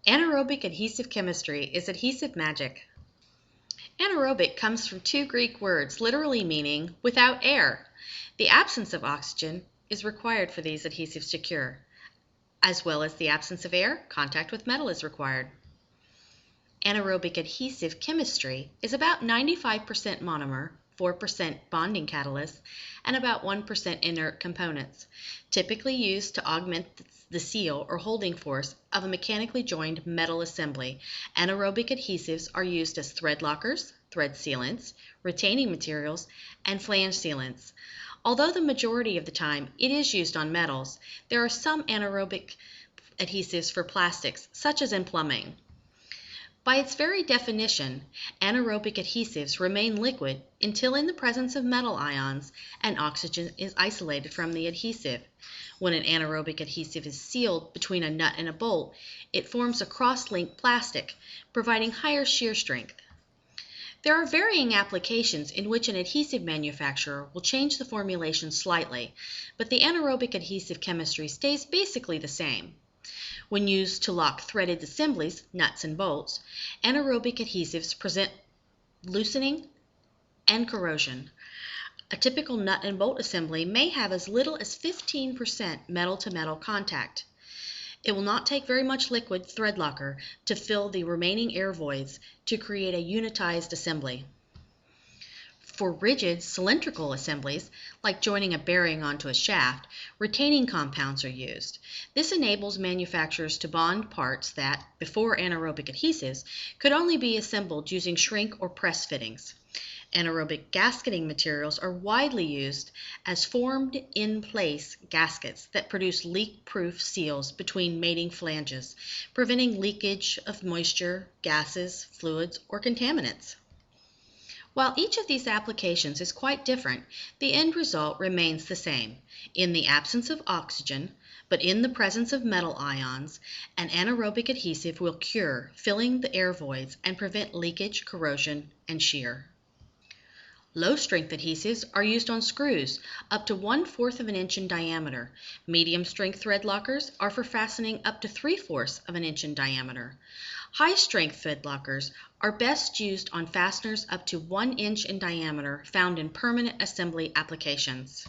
Anaerobic adhesive chemistry is adhesive magic. Anaerobic comes from two Greek words literally meaning without air. The absence of oxygen is required for these adhesives to cure. As well as the absence of air, contact with metal is required. Anaerobic adhesive chemistry is about 95% monomer, 4% bonding catalyst, and about 1% inert components, typically used to augment the seal or holding force of a mechanically joined metal assembly. Anaerobic adhesives are used as thread lockers, thread sealants, retaining materials, and flange sealants. Although the majority of the time it is used on metals, there are some anaerobic adhesives for plastics, such as in plumbing. By its very definition, anaerobic adhesives remain liquid until in the presence of metal ions and oxygen is isolated from the adhesive. When an anaerobic adhesive is sealed between a nut and a bolt, it forms a cross-linked plastic, providing higher shear strength. There are varying applications in which an adhesive manufacturer will change the formulation slightly, but the anaerobic adhesive chemistry stays basically the same. When used to lock threaded assemblies, nuts and bolts, anaerobic adhesives present loosening and corrosion. A typical nut and bolt assembly may have as little as 15% metal-to-metal contact. It will not take very much liquid thread locker to fill the remaining air voids to create a unitized assembly. For rigid cylindrical assemblies, like joining a bearing onto a shaft, retaining compounds are used. This enables manufacturers to bond parts that, before anaerobic adhesives, could only be assembled using shrink or press fittings. Anaerobic gasketing materials are widely used as formed-in-place gaskets that produce leak-proof seals between mating flanges, preventing leakage of moisture, gases, fluids, or contaminants. While each of these applications is quite different, the end result remains the same. In the absence of oxygen, but in the presence of metal ions, an anaerobic adhesive will cure, filling the air voids and prevent leakage, corrosion, and shear. Low-strength adhesives are used on screws up to 1/4 of an inch in diameter. Medium-strength thread lockers are for fastening up to 3/4 of an inch in diameter. High-strength thread lockers are best used on fasteners up to 1 inch in diameter found in permanent assembly applications.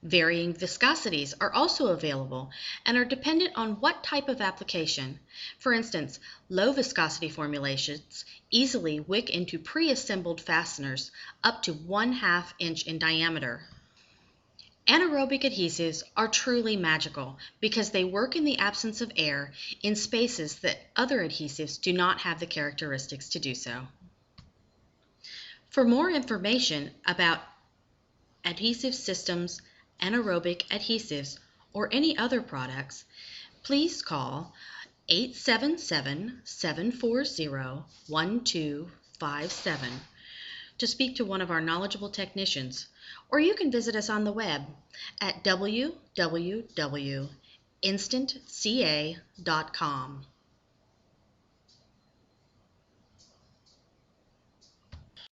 Varying viscosities are also available and are dependent on what type of application. For instance, low viscosity formulations easily wick into pre-assembled fasteners up to 1/2 inch in diameter. Anaerobic adhesives are truly magical because they work in the absence of air in spaces that other adhesives do not have the characteristics to do so. For more information about adhesive systems, anaerobic adhesives, or any other products, please call 877-740-1257 to speak to one of our knowledgeable technicians, or you can visit us on the web at www.instantca.com.